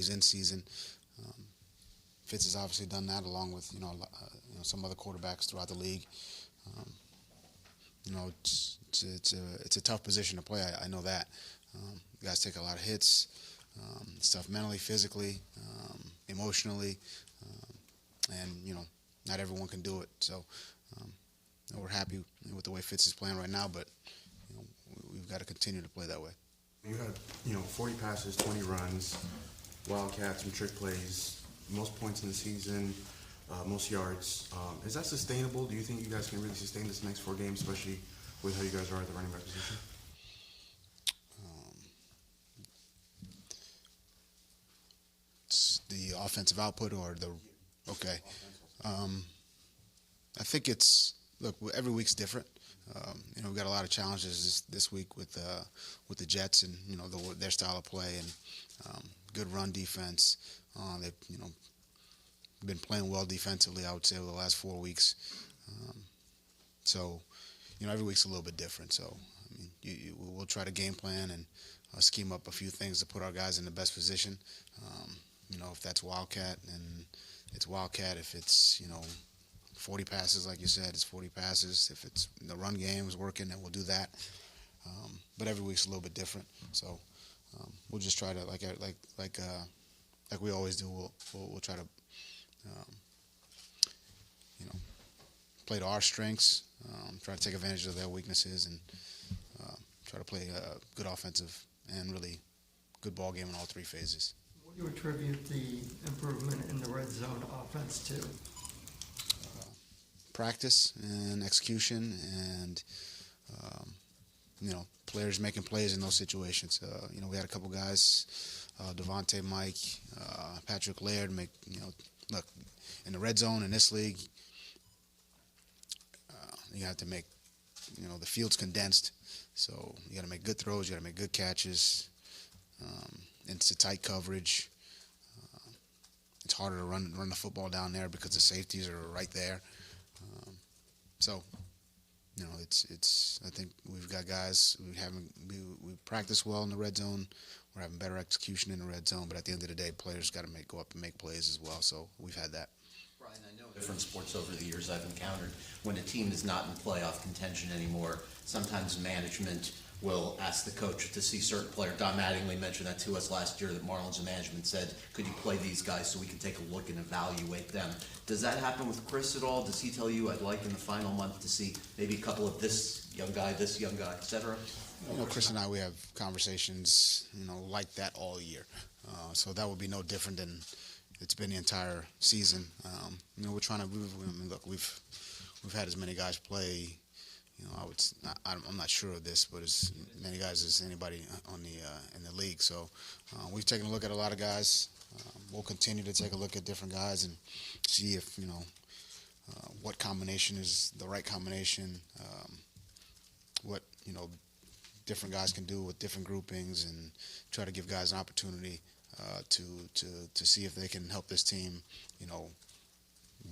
he's in season. Um, Fitz has obviously done that along with some other quarterbacks throughout the league. Um, it's a tough position to play. I know that. Guys take a lot of hits, stuff mentally, physically, emotionally, and not everyone can do it. So um, we're happy with the way Fitz is playing right now, but we've got to continue to play that way. You had 40 passes, 20 runs, wildcats, some trick plays, most points in the season, most yards. Is that sustainable? Do you think you guys can really sustain this next 4 games, especially with how you guys are at the running back position? Um, it's the offensive output or the okay. Um, I think every week's different. We've got a lot of challenges this week with the Jets and their style of play and good run defense. They've been playing well defensively, I would say, over the last 4 weeks. So every week's a little bit different. So I mean, we'll try to game plan and scheme up a few things to put our guys in the best position. If that's Wildcat, then it's Wildcat. If it's 40 passes, like you said, it's 40 passes. If it's the run game is working, then we'll do that. But every week's a little bit different. So we'll just try to like we always do. We'll try to play to our strengths. Try to take advantage of their weaknesses and try to play a good offensive and really good ball game in all 3 phases. What do you attribute the improvement in the red zone offense to? Practice and execution and players making plays in those situations. We had a couple guys, Devontae, Mike, Patrick Laird, look, in the red zone in this league, you have to make, the field's condensed, so you got to make good throws, you got to make good catches. It's a tight coverage. It's harder to run the football down there because the safeties are right there. So, it's. I think we've got guys. We practice well in the red zone. We're having better execution in the red zone. But at the end of the day, players got to go up and make plays as well. So we've had that. Brian, I know different sports over the years I've encountered when a team is not in playoff contention anymore. Sometimes management will ask the coach to see certain player. Don Mattingly mentioned that to us last year that Marlins management said, could you play these guys so we can take a look and evaluate them? Does that happen with Chris at all? Does he tell you, I'd like in the final month to see maybe a couple of this young guy, et cetera? Chris and I, we have conversations, like that all year. So that would be no different than it's been the entire season. We're trying to look. We've had as many guys play. I'm not sure of this, but as many guys as anybody in the league. So we've taken a look at a lot of guys. We'll continue to take a look at different guys and see if what combination is the right combination. What different guys can do with different groupings, and try to give guys an opportunity to see if they can help this team.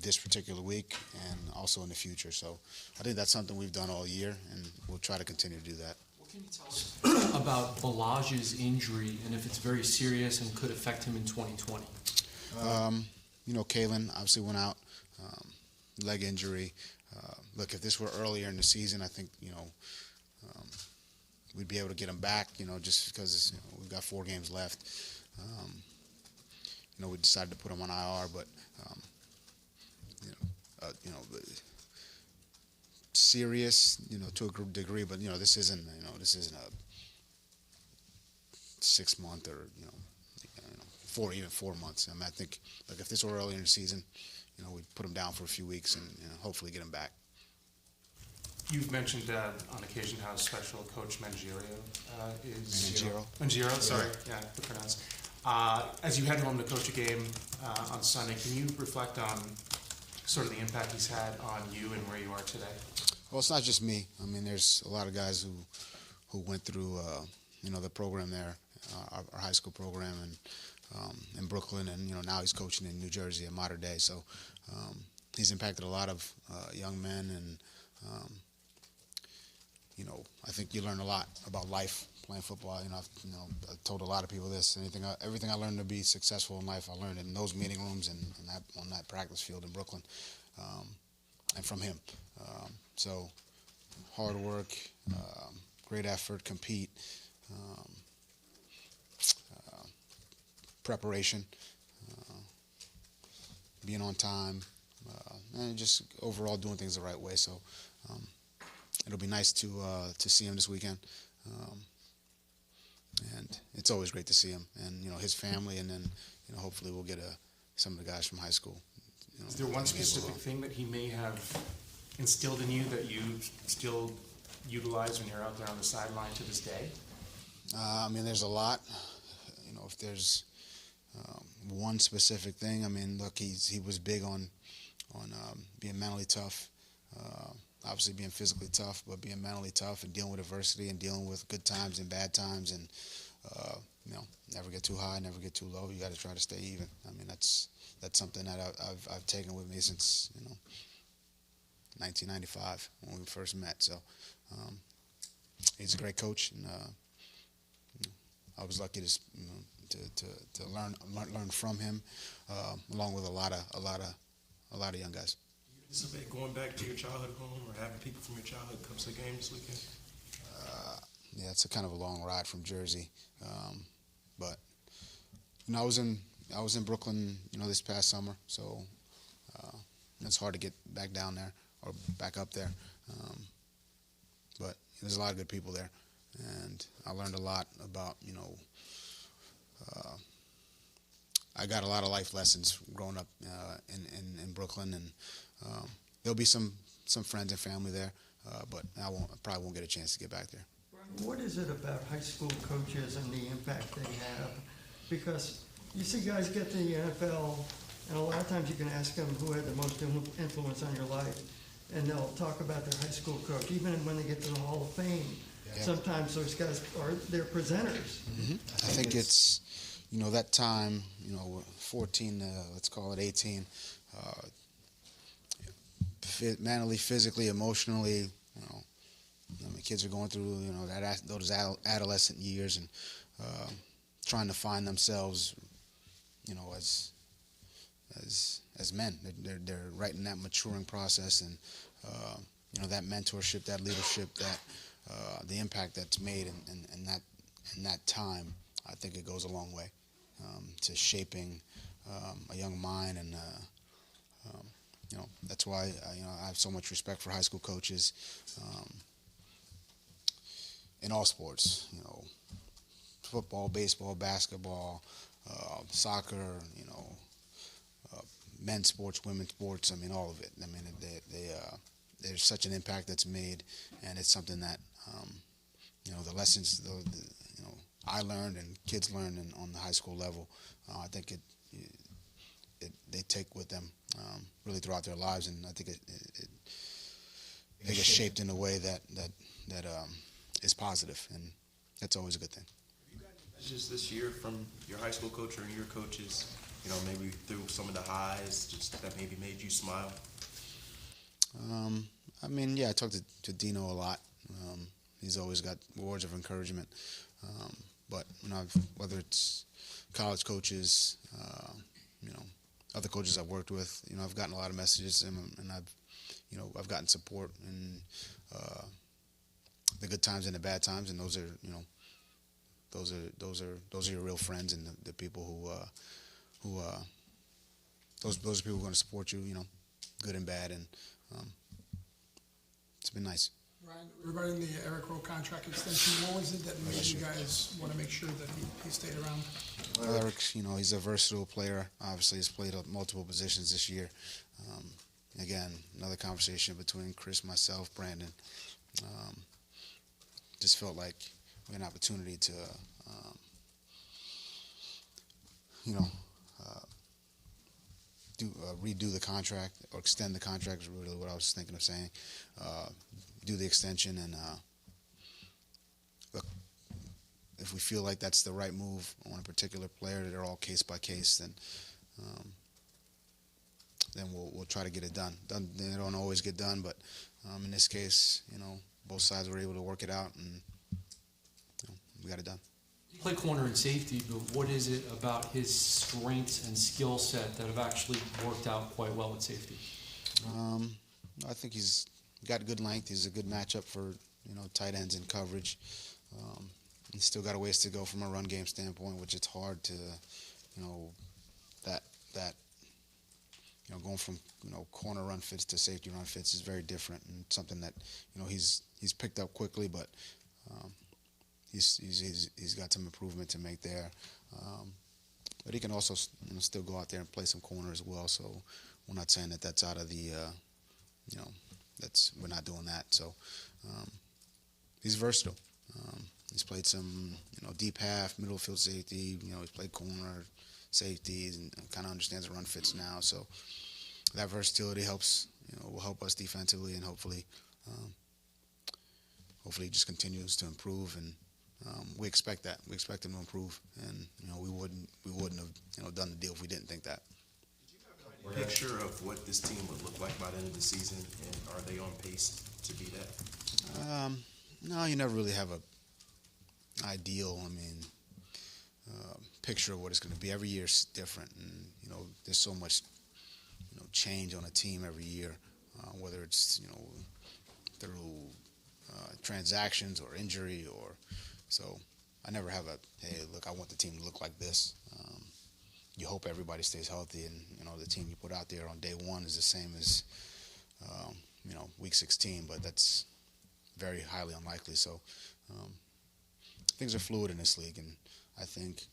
This particular week and also in the future. So I think that's something we've done all year, and we'll try to continue to do that. What can you tell us about Balage's injury and if it's very serious and could affect him in 2020? Kalen obviously went out, leg injury. Look, if this were earlier in the season, I think, we'd be able to get him back, just because we've got 4 games left. We decided to put him on IR, but serious, to a degree, but this isn't a 6 month or 4 months. I mean, I think if this were earlier in the season, we'd put him down for a few weeks and hopefully get him back. You've mentioned on occasion how special Coach Mangiero is. Mangiero, sorry, yeah, to pronounce. As you head home to coach a game on Sunday, can you reflect on sort of the impact he's had on you and where you are today? Well, it's not just me. I mean, there's a lot of guys who went through, the program there, our high school program, and in Brooklyn, and now he's coaching in New Jersey at Mater Dei. So he's impacted a lot of young men, and I think you learn a lot about life playing football. I've told a lot of people this. Everything I learned to be successful in life, I learned in those meeting rooms and on that practice field in Brooklyn, and from him. So hard work, great effort, compete, um, preparation, being on time, and just overall doing things the right way. So it'll be nice to see him this weekend, and it's always great to see him and his family, and then hopefully we'll get some of the guys from high school. Is there one specific thing that he may have instilled in you that you still utilize when you're out there on the sideline to this day? There's a lot. If there's one specific thing, look, he was big on being mentally tough. Obviously being physically tough, but being mentally tough and dealing with adversity and dealing with good times and bad times, and never get too high, never get too low. You got to try to stay even. That's something that I've taken with me since 1995 when we first met. So he's a great coach, and I was lucky to learn from him, along with a lot of young guys. Anticipate going back to your childhood home or having people from your childhood come to the game this weekend? Yeah, it's a kind of a long ride from Jersey, but I was in Brooklyn, this past summer, so it's hard to get back down there or back up there. But there's a lot of good people there, and I learned a lot about I got a lot of life lessons growing up in Brooklyn, and there'll be some friends and family there, but I probably won't get a chance to get back there. What is it about high school coaches and the impact they have? Because you see guys get to the NFL, and a lot of times you can ask them who had the most influence on your life, and they'll talk about their high school coach, even when they get to the Hall of Fame. Yeah. Sometimes those guys they're presenters. Mm-hmm. I think it's, that time, 14 to, let's call it 18, mentally, physically, emotionally, kids are going through, those adolescent years, and trying to find themselves, as men. They're right in that maturing process, and that mentorship, that leadership, that the impact that's made in that time, I think it goes a long way to shaping a young mind, and that's why I have so much respect for high school coaches in all sports. Football, baseball, basketball, soccer. Men's sports, women's sports. All of it. There's such an impact that's made, and it's something that the lessons I learned and kids learn on the high school level. I think they take with them really throughout their lives, and I think they get shaped in a way that is positive, and that's always a good thing. Have you got any messages this year from your high school coach or your coaches? Maybe through some of the highs, just that maybe made you smile. I talked to Dino a lot. He's always got words of encouragement. But whether it's college coaches, other coaches I've worked with, I've gotten a lot of messages, and I've gotten support in the good times and the bad times, and those are your real friends, and the people those are people who are going to support you, good and bad, and it's been nice. Ryan, regarding the Eric Rowe contract extension, what was it that made you guys want to make sure that he stayed around? Well, Eric, he's a versatile player. Obviously, he's played multiple positions this year. Again, another conversation between Chris, myself, Brandon. Just felt like we had an opportunity to, redo the contract or extend the contract is really what I was thinking of saying. Do the extension, and look, if we feel like that's the right move on a particular player, they're all case by case, then we'll try to get it done. They don't always get done, but in this case, both sides were able to work it out, and we got it done. You play corner and safety, but what is it about his strengths and skill set that have actually worked out quite well at safety? I think he's got good length. He's a good matchup for tight ends in coverage. He's still got a ways to go from a run game standpoint, which it's hard to that going from corner run fits to safety run fits is very different, and something that he's picked up quickly, but he's got some improvement to make there. But he can also still go out there and play some corner as well. So we're not saying that that's out of the we're not doing that. So he's versatile. He's played some deep half, middle field safety. He's played corner, safeties, and kind of understands the run fits now. So that versatility will help us defensively, and hopefully he just continues to improve. And we expect that. We expect him to improve, and we wouldn't have done the deal if we didn't think that. Picture of what this team would look like by the end of the season, and are they on pace to be that? No, you never really have a ideal. Picture of what it's going to be. Every year's different, and there's so much change on a team every year, whether it's through transactions or injury, or so. I never have hey, look, I want the team to look like this. You hope everybody stays healthy, and the team you put out there on day one is the same as week 16, but that's very highly unlikely. So things are fluid in this league, and I think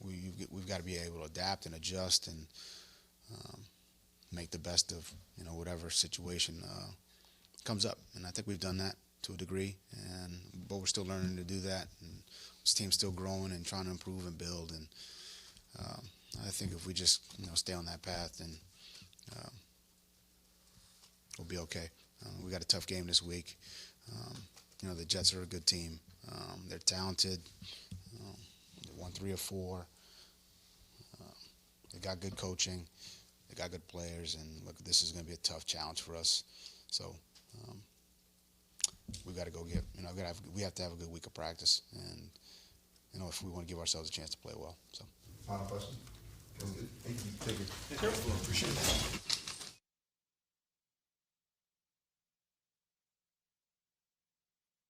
we've got to be able to adapt and adjust and make the best of whatever situation comes up. And I think we've done that to a degree, but we're still learning to do that. And this team's still growing and trying to improve and build. And I think if we just stay on that path, then we'll be okay. We got a tough game this week. The Jets are a good team. They're talented. They won 3 or 4. They got good coaching. They got good players. And look, this is going to be a tough challenge for us. So we got to go we have to have a good week of practice, and if we want to give ourselves a chance to play well. So. Final question. Thank you. Appreciate it.